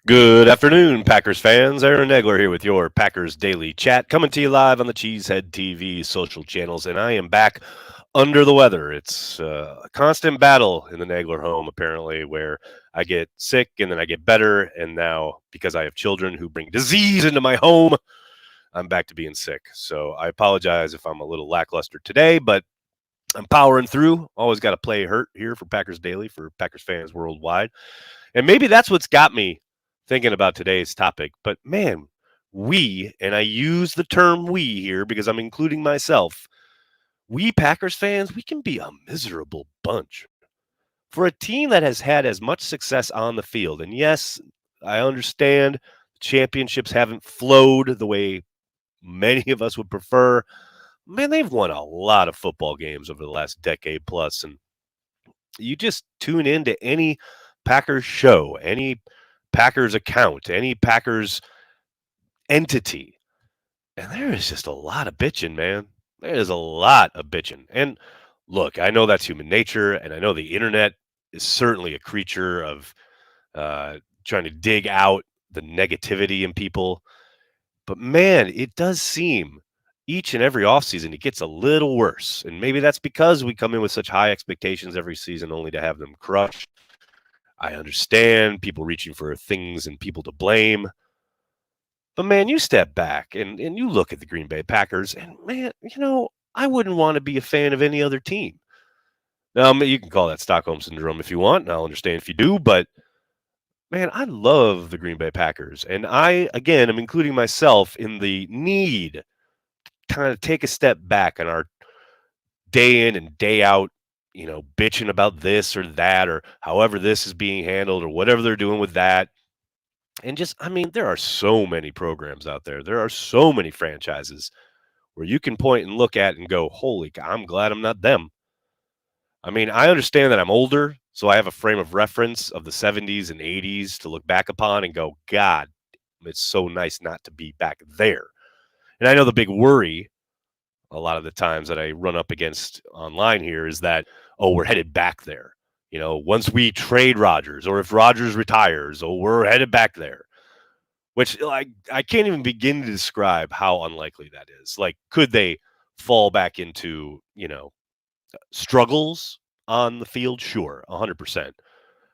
Good afternoon, Packers fans. Aaron Negler here with your Packers Daily Chat, coming to you live on the Cheesehead TV social channels, and I am back under the weather. It's a constant battle in the Negler home, apparently, where I get sick and then I get better, and now, because I have children who bring disease into my home, I'm back to being sick. So I apologize if I'm a little lackluster today, but I'm powering through. Always got to play hurt here for Packers Daily, for Packers fans worldwide. And maybe that's what's got me thinking about today's topic. But man, and I use the term we here because I'm including myself, we Packers fans, we can be a miserable bunch. For a team that has had as much success on the field, and yes, I understand championships haven't flowed the way many of us would prefer. Man, they've won a lot of football games over the last decade plus, and you just tune into any Packers show, any Packers account, any Packers entity, and there is just a lot of bitching, man. There is a lot of bitching. And look, I know that's human nature, and I know the internet is certainly a creature of trying to dig out the negativity in people. But man, it does seem each and every offseason it gets a little worse. And maybe that's because we come in with such high expectations every season only to have them crushed. I understand people reaching for things and people to blame. But man, you step back and you look at the Green Bay Packers, and man, I wouldn't want to be a fan of any other team. Now, you can call that Stockholm Syndrome if you want, and I'll understand if you do, but man, I love the Green Bay Packers. And I, again, am including myself in the need to kind of take a step back on our day in and day out, bitching about this or that, or however this is being handled, or whatever they're doing with that. And just, I mean, there are so many programs out there. There are so many franchises where you can point and look at and go, holy cow, I'm glad I'm not them. I mean, I understand that I'm older, so I have a frame of reference of the 70s and 80s to look back upon and go, God, it's so nice not to be back there. And I know the big worry a lot of the times that I run up against online here is that, oh, we're headed back there. Once we trade Rodgers, or if Rodgers retires, oh, we're headed back there. Which I can't even begin to describe how unlikely that is. Like, could they fall back into, struggles on the field? Sure, 100%.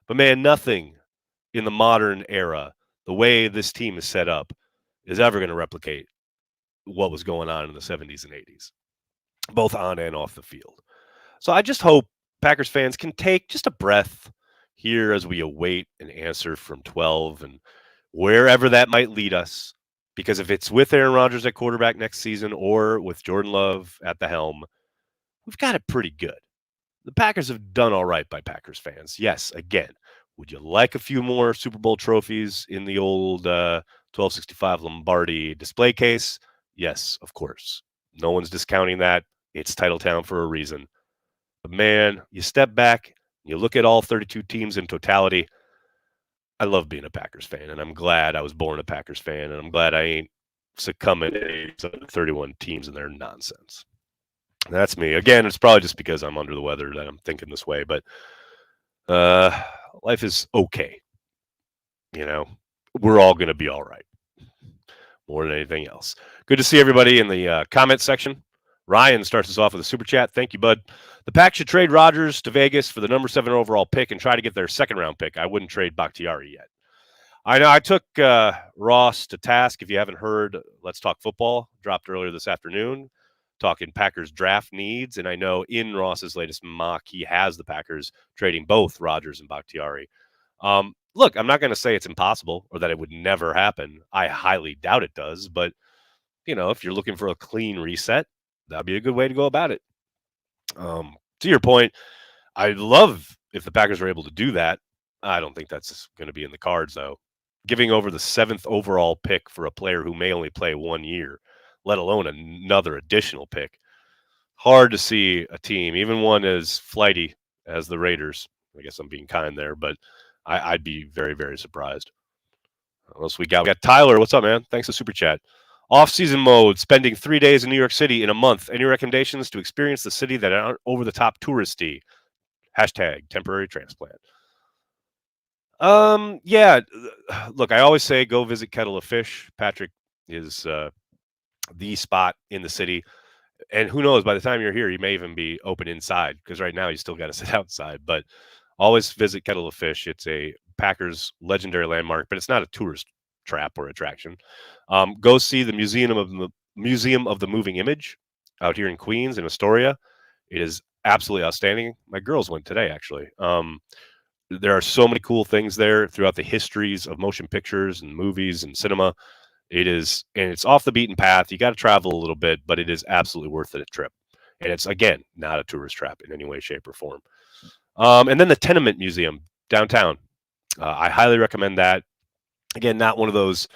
But man, nothing in the modern era, the way this team is set up, is ever going to replicate what was going on in the 70s and 80s, both on and off the field. So I just hope Packers fans can take just a breath here as we await an answer from 12 and wherever that might lead us. Because if it's with Aaron Rodgers at quarterback next season or with Jordan Love at the helm, we've got it pretty good. The Packers have done all right by Packers fans. Yes, again, would you like a few more Super Bowl trophies in the old 1265 Lombardi display case? Yes, of course. No one's discounting that. It's Titletown for a reason. But man, you step back, you look at all 32 teams in totality. I love being a Packers fan, and I'm glad I was born a Packers fan, and I'm glad I ain't succumbing to 31 teams and their nonsense. That's me. Again, it's probably just because I'm under the weather that I'm thinking this way, but life is okay. We're all going to be all right more than anything else. Good to see everybody in the comment section. Ryan starts us off with a super chat. Thank you, bud. The Pack should trade Rodgers to Vegas for the number 7 overall pick and try to get their second-round pick. I wouldn't trade Bakhtiari yet. I know I took Ross to task. If you haven't heard, Let's Talk Football dropped earlier this afternoon, talking Packers draft needs. And I know in Ross's latest mock, he has the Packers trading both Rodgers and Bakhtiari. Look, I'm not going to say it's impossible or that it would never happen. I highly doubt it does. But, if you're looking for a clean reset, that'd be a good way to go about it. To your point, I'd love if the Packers are able to do that. I don't think that's going to be in the cards, though. Giving over the 7th overall pick for a player who may only play 1 year, let alone another additional pick. Hard to see a team, even one as flighty as the Raiders. I guess I'm being kind there, but I'd be very, very surprised. Unless we got Tyler. What's up, man? Thanks for super chat. Off-season mode, spending 3 days in New York City in a month. Any recommendations to experience the city that aren't over-the-top touristy? # temporary transplant. Yeah. Look, I always say go visit Kettle of Fish. Patrick is the spot in the city. And who knows, by the time you're here, he may even be open inside because right now you still got to sit outside. But always visit Kettle of Fish. It's a Packers legendary landmark, but it's not a tourist trap or attraction. Go see the Museum of the Moving Image out here in Queens in Astoria. It is absolutely outstanding. My girls went today, actually. There are so many cool things there throughout the histories of motion pictures and movies and cinema. It is, and it's off the beaten path. You got to travel a little bit, but it is absolutely worth it a trip. And it's again not a tourist trap in any way, shape, or form. And then the Tenement Museum downtown. I highly recommend that. Again, not one of those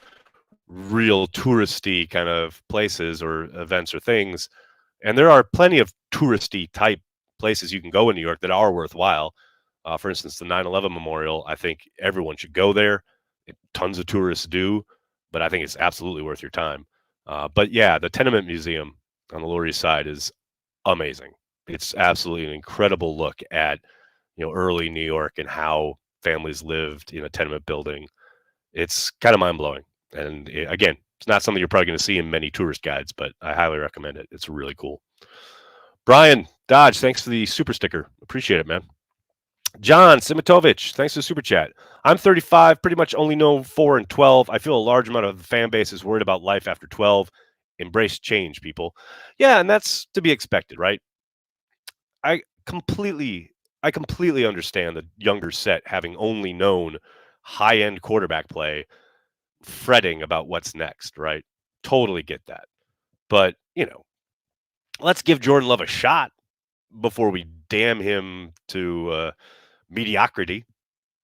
real touristy kind of places or events or things. And there are plenty of touristy type places you can go in New York that are worthwhile. For instance, the 9/11 Memorial, I think everyone should go there. Tons of tourists do, but I think it's absolutely worth your time. But yeah, the Tenement Museum on the Lower East Side is amazing. It's absolutely an incredible look at early New York and how families lived in a tenement building. It's kind of mind blowing. And again, it's not something you're probably going to see in many tourist guides, but I highly recommend it. It's really cool. Brian Dodge, thanks for the super sticker. Appreciate it, man. John Simitovich, thanks for the super chat. I'm 35, pretty much only know 4 and 12. I feel a large amount of the fan base is worried about life after 12. Embrace change, people. Yeah, and that's to be expected, right? I completely I completely understand the younger set having only known high-end quarterback play, fretting about what's next, right? Totally get that. But, let's give Jordan Love a shot before we damn him to mediocrity,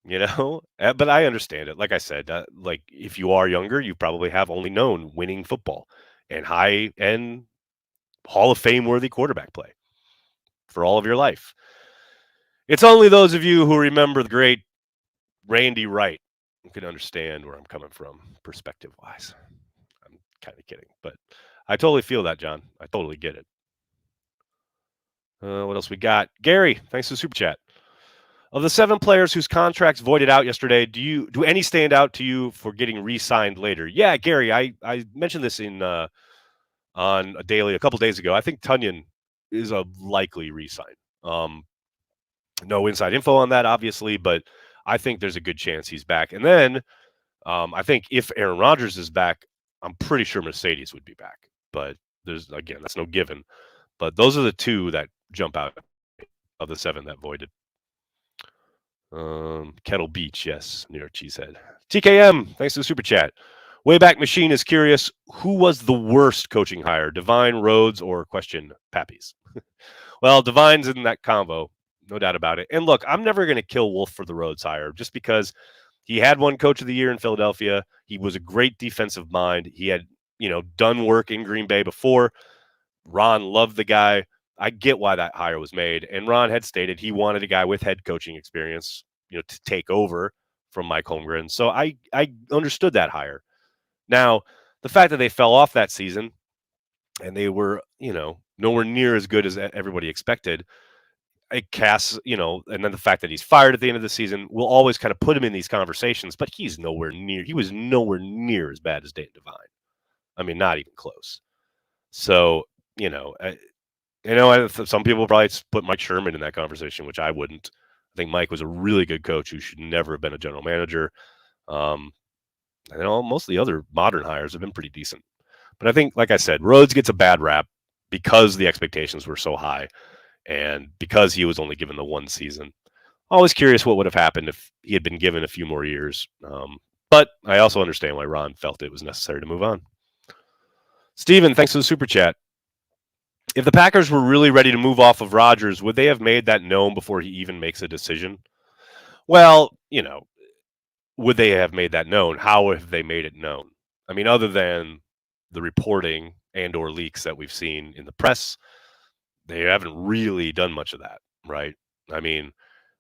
But I understand it. Like I said, like if you are younger, you probably have only known winning football and high-end Hall of Fame worthy quarterback play for all of your life. It's only those of you who remember the great Randy Wright who can understand where I'm coming from, perspective-wise. I'm kind of kidding, but I totally feel that, John. I totally get it. What else we got? Gary, thanks for the super chat. Of the 7 players whose contracts voided out yesterday, do any stand out to you for getting re-signed later? Yeah, Gary, I mentioned this on a daily a couple days ago. I think Tunyon is a likely re-sign. No inside info on that, obviously, but I think there's a good chance he's back. And then I think if Aaron Rodgers is back, I'm pretty sure Mercedes would be back. But that's no given. But those are the 2 that jump out of the 7 that voided. Kettle Beach, yes, New York Cheesehead. TKM, thanks to the super chat. Wayback Machine is curious, who was the worst coaching hire, Divine, Rhodes, or question Pappies? Well, Divine's in that combo, no doubt about it. And look, I'm never going to kill Wolf for the Rhodes hire just because he had won Coach of the Year in Philadelphia. He was a great defensive mind. He had, done work in Green Bay before. Ron loved the guy. I get why that hire was made. And Ron had stated he wanted a guy with head coaching experience, to take over from Mike Holmgren. So I understood that hire. Now, the fact that they fell off that season and they were, nowhere near as good as everybody expected, it casts, and then the fact that he's fired at the end of the season will always kind of put him in these conversations, but he was nowhere near as bad as Dayton Divine. I mean, not even close. So, some people probably put Mike Sherman in that conversation, which I wouldn't. I think Mike was a really good coach who should never have been a general manager. Most of the other modern hires have been pretty decent. But I think, like I said, Rhodes gets a bad rap because the expectations were so high and because he was only given the 1 season. Always curious what would have happened if he had been given a few more years. But I also understand why Ron felt it was necessary to move on. Steven, thanks for the super chat. If the Packers were really ready to move off of Rodgers, would they have made that known before he even makes a decision? Well, would they have made that known? How have they made it known? I mean, other than the reporting and or leaks that we've seen in the press, they haven't really done much of that, right? I mean,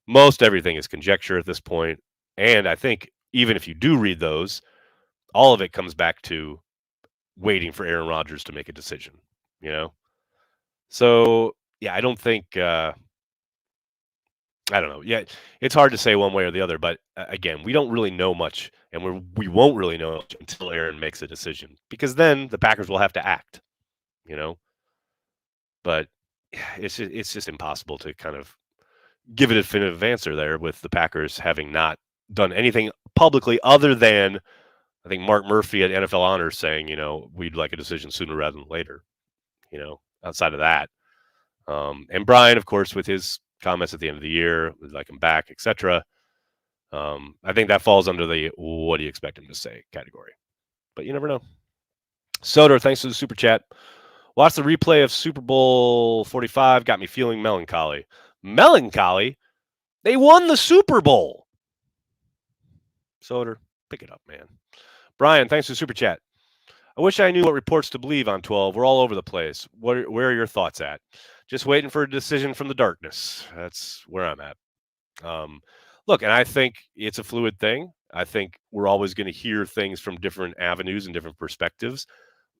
most everything is conjecture at this point. And I think even if you do read those, all of it comes back to waiting for Aaron Rodgers to make a decision, So, yeah, I don't think I don't know. Yeah, it's hard to say one way or the other, but again, we don't really know much, and we won't really know much until Aaron makes a decision, because then the Packers will have to act, you know. But it's just impossible to kind of give a definitive answer there with the Packers having not done anything publicly other than I think Mark Murphy at NFL Honors saying, we'd like a decision sooner rather than later. Outside of that, and Brian, of course, with his comments at the end of the year, we'd like him back, etc. I think that falls under the "what do you expect him to say" category, but you never know. Soder, thanks for the super chat. Watch the replay of Super Bowl 45. Got me feeling melancholy. Melancholy? They won the Super Bowl. Soder, pick it up, man. Brian, thanks for the super chat. I wish I knew what reports to believe on 12. We're all over the place. Where are your thoughts at? Just waiting for a decision from the darkness. That's where I'm at. Look, and I think it's a fluid thing. I think we're always going to hear things from different avenues and different perspectives.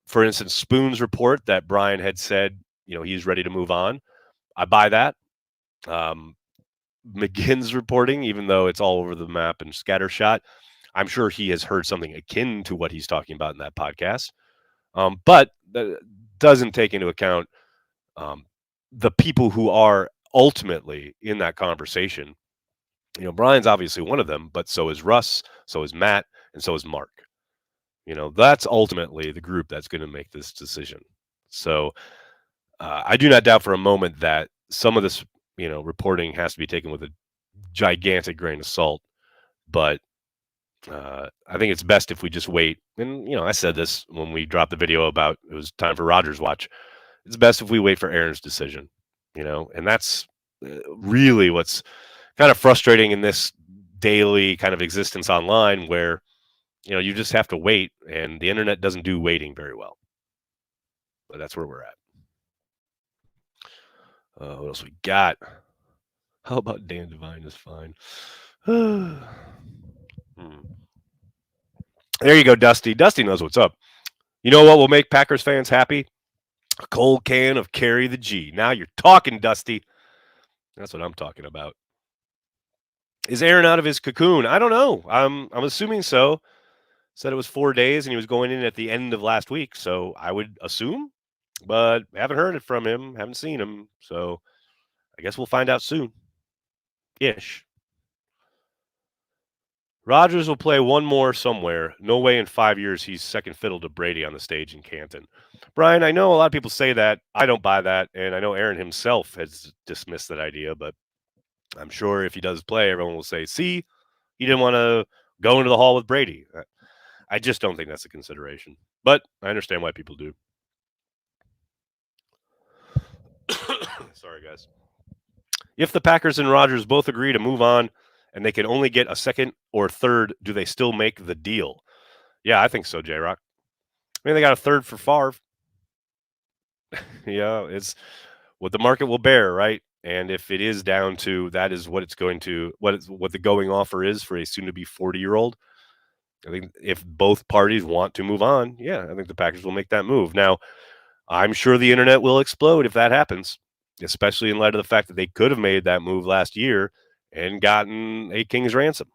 For instance, Spoon's report that Brian had said, he's ready to move on. I buy that. McGinn's reporting, even though it's all over the map and scattershot, I'm sure he has heard something akin to what he's talking about in that podcast. But that doesn't take into account the people who are ultimately in that conversation. Brian's obviously one of them, but so is Russ, so is Matt, and so is Mark. That's ultimately the group that's going to make this decision. So I do not doubt for a moment that some of this, reporting has to be taken with a gigantic grain of salt. But I think it's best if we just wait. And, I said this when we dropped the video about it was time for Rodgers watch. It's best if we wait for Aaron's decision, and that's really what's kind of frustrating in this daily kind of existence online where, you just have to wait, and the internet doesn't do waiting very well. But that's where we're at. What else we got? How about Dan Devine is fine? There you go, Dusty. Dusty knows what's up. You know what will make Packers fans happy? A cold can of Carry the G. Now you're talking, Dusty. That's what I'm talking about. Is Aaron out of his cocoon? I don't know. I'm assuming so. Said it was 4 days and he was going in at the end of last week. So I would assume, but haven't heard it from him. Haven't seen him. So I guess we'll find out soon. Ish. Rodgers will play one more somewhere. No way in 5 years he's second fiddle to Brady on the stage in Canton. Brian, I know a lot of people say that. I don't buy that. And I know Aaron himself has dismissed that idea, but I'm sure if he does play, everyone will say, see, he didn't want to go into the hall with Brady. I just don't think that's a consideration. But I understand why people do. Sorry, guys. If the Packers and Rodgers both agree to move on and they can only get a second or third, do they still make the deal? Yeah, I think so, J-Rock. I mean, they got a third for Favre. Yeah, it's what the market will bear, right? And if it is down to that is what it's going to what the going offer is for a soon-to-be 40-year-old, I think if both parties want to move on, yeah, I think the Packers will make that move. Now, I'm sure the internet will explode if that happens, especially in light of the fact that they could have made that move last year and gotten a king's ransom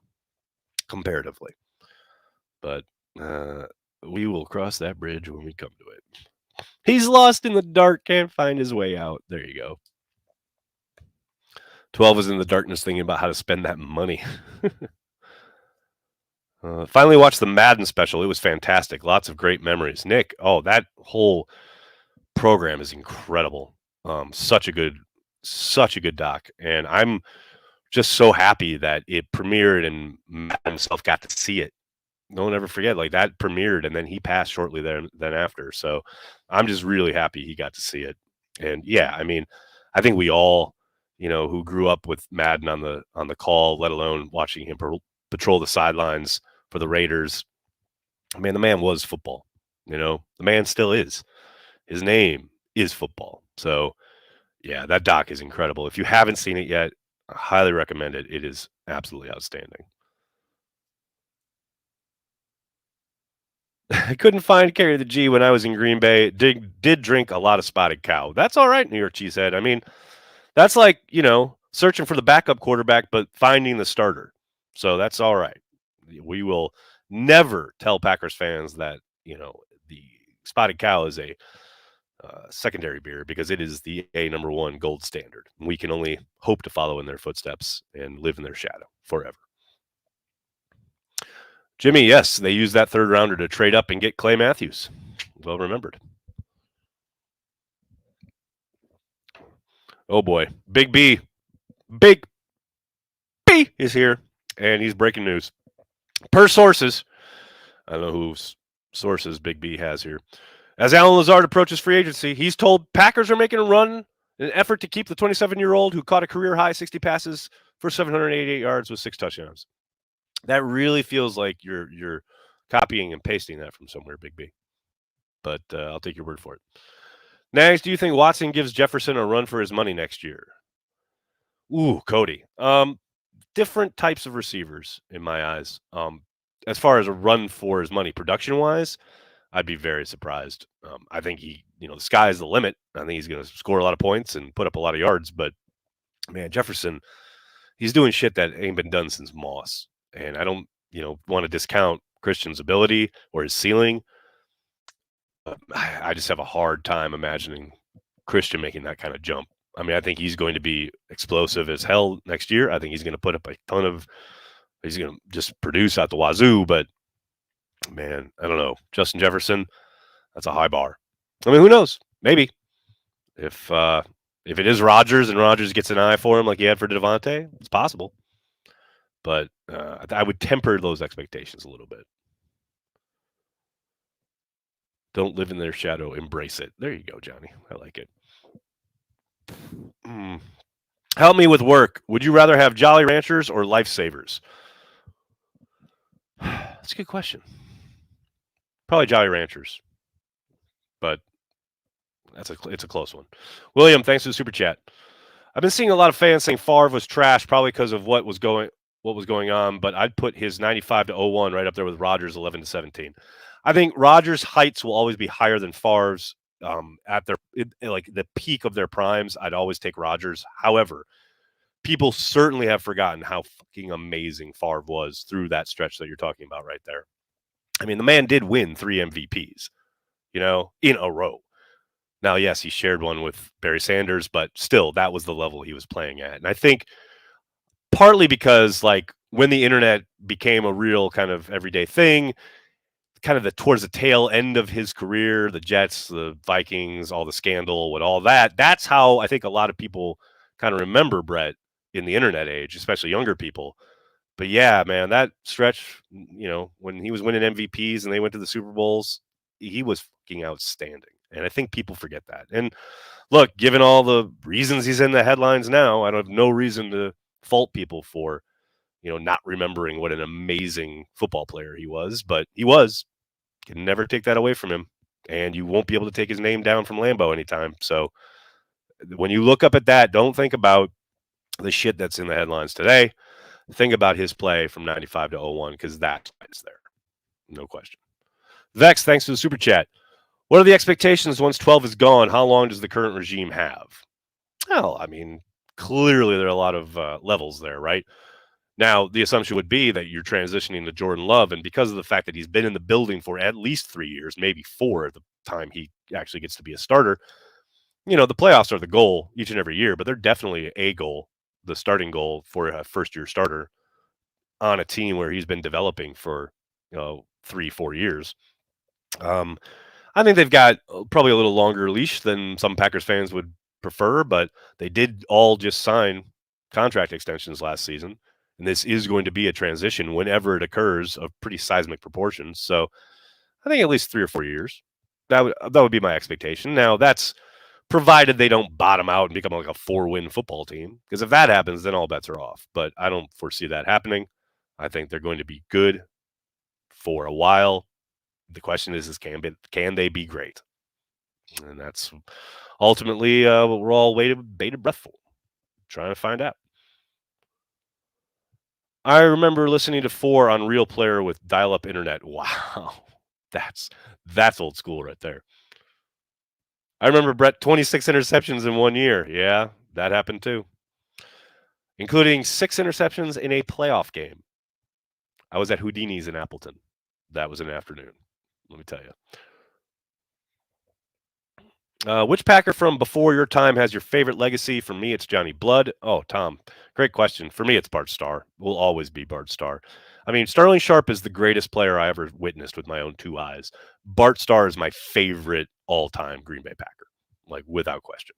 comparatively. But we will cross that bridge when we come to it. He's lost in the dark, can't find his way out. There you go. 12 is in the darkness thinking about how to spend that money. Finally watched the Madden special. It was fantastic. Lots of great memories. Nick, that whole program is incredible. Such a good doc. And I'm just so happy that it premiered and Matt himself got to see it. No one ever forget, like that premiered and then he passed shortly then after. So I'm just really happy he got to see it. And yeah, I mean, I think we all, who grew up with Madden on the call, let alone watching him patrol the sidelines for the Raiders. I mean, the man was football. The man still is. His name is football. So yeah, that doc is incredible. If you haven't seen it yet, I highly recommend it. It is absolutely outstanding. I couldn't find Carry the G when I was in Green Bay. Did drink a lot of Spotted Cow. That's all right, New York Cheesehead. I mean, that's like, searching for the backup quarterback, but finding the starter. So that's all right. We will never tell Packers fans that, the Spotted Cow is a secondary beer because it is the number one gold standard. We can only hope to follow in their footsteps and live in their shadow forever. Jimmy, yes, they used that third rounder to trade up and get Clay Matthews. Well remembered. Oh boy, Big B is here, and he's breaking news. Per sources, I don't know whose sources Big B has here. As Alan Lazard approaches free agency, he's told Packers are making a run in an effort to keep the 27-year-old who caught a career-high 60 passes for 788 yards with 6 touchdowns. That really feels like you're copying and pasting that from somewhere, Big B. But I'll take your word for it. Next, do you think Watson gives Jefferson a run for his money next year? Ooh, Cody. Different types of receivers in my eyes. As far as a run for his money, production-wise, I'd be very surprised. I think the sky is the limit. I think he's going to score a lot of points and put up a lot of yards. But, man, Jefferson, he's doing shit that ain't been done since Moss. And I don't, want to discount Christian's ability or his ceiling. I just have a hard time imagining Christian making that kind of jump. I mean, I think he's going to be explosive as hell next year. I think he's going to put up a ton of – he's going to just produce out the wazoo. But, man, I don't know. Justin Jefferson, that's a high bar. I mean, who knows? Maybe. If it is Rodgers and Rodgers gets an eye for him like he had for Devontae, it's possible. But I would temper those expectations a little bit. Don't live in their shadow. Embrace it. There you go, Johnny. I like it. Help me with work. Would you rather have Jolly Ranchers or Lifesavers? That's a good question. Probably Jolly Ranchers. But it's a close one. William, thanks for the super chat. I've been seeing a lot of fans saying Favre was trash, probably because of what was going on. But I'd put his 95 to 01 right up there with Rodgers 11 to 17. I think Rodgers' heights will always be higher than Favre's. At like the peak of their primes, I'd always take Rodgers. However, people certainly have forgotten how fucking amazing Favre was through that stretch that you're talking about right there. I mean, the man did win 3 MVPs, in a row. Now, yes, he shared one with Barry Sanders, but still, that was the level he was playing at. And I think partly because, like, when the internet became a real kind of everyday thing, kind of towards the tail end of his career, the Jets, the Vikings, all the scandal, with all that, that's how I think a lot of people kind of remember Brett in the internet age, especially younger people. But yeah, man, that stretch, when he was winning MVPs and they went to the Super Bowls, he was fucking outstanding. And I think people forget that. And look, given all the reasons he's in the headlines now, I don't have no reason to fault people for, not remembering what an amazing football player he was. But he was. Can never take that away from him. And you won't be able to take his name down from Lambeau anytime. So when you look up at that, don't think about the shit that's in the headlines today. Think about his play from 95 to 01 because that's there. No question. Vex, thanks for the super chat. What are the expectations once 12 is gone? How long does the current regime have? Well, I mean, clearly there are a lot of levels there, right? Now, the assumption would be that you're transitioning to Jordan Love, and because of the fact that he's been in the building for at least 3 years, maybe 4 at the time he actually gets to be a starter, the playoffs are the goal each and every year, but they're definitely a goal, the starting goal for a first-year starter on a team where he's been developing for 3-4 years. I think they've got probably a little longer leash than some Packers fans would prefer, but they did all just sign contract extensions last season, and this is going to be a transition whenever it occurs of pretty seismic proportions. So I think at least 3 or 4 years. That would be my expectation. Now, that's provided they don't bottom out and become like a 4-win football team, because if that happens, then all bets are off. But I don't foresee that happening. I think they're going to be good for a while. The question is can they be great? And that's ultimately what we're all bated breath for, trying to find out. I remember listening to 4 on Real Player with dial-up internet. Wow, that's old school right there. I remember Brett 26 interceptions in 1 year. Yeah, that happened too. including 6 interceptions in a playoff game. I was at Houdini's in Appleton. That was an afternoon, let me tell you. Which Packer from before your time has your favorite legacy? For me, it's Johnny Blood. Oh, Tom, great question. For me, it's Bart Starr. Will always be Bart Starr. I mean, Sterling Sharp is the greatest player I ever witnessed with my own 2 eyes. Bart Starr is my favorite all-time Green Bay Packer, like without question.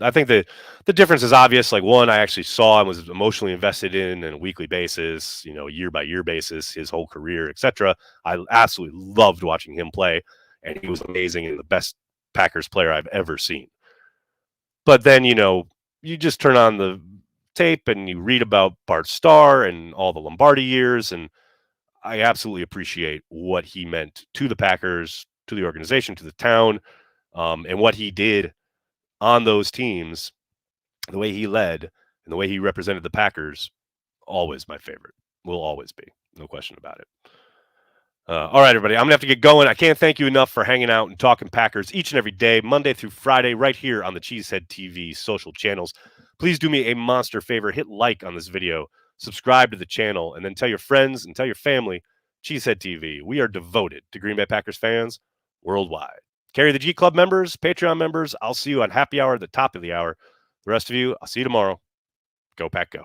I think the difference is obvious. Like, one, I actually saw and was emotionally invested in on a weekly basis, year by year basis, his whole career, etc. I absolutely loved watching him play, and he was amazing and the best Packers player I've ever seen. But then, you just turn on the tape and you read about Bart Starr and all the Lombardi years, and I absolutely appreciate what he meant to the Packers, to the organization, to the town, and what he did on those teams, the way he led and the way he represented the Packers. Always my favorite. Will always be. No question about it. All right, everybody. I'm going to have to get going. I can't thank you enough for hanging out and talking Packers each and every day, Monday through Friday, right here on the Cheesehead TV social channels. Please do me a monster favor. Hit like on this video, subscribe to the channel, and then tell your friends and tell your family, Cheesehead TV. We are devoted to Green Bay Packers fans worldwide. Carry the G Club members, Patreon members. I'll see you on happy hour at the top of the hour. The rest of you, I'll see you tomorrow. Go Pack Go.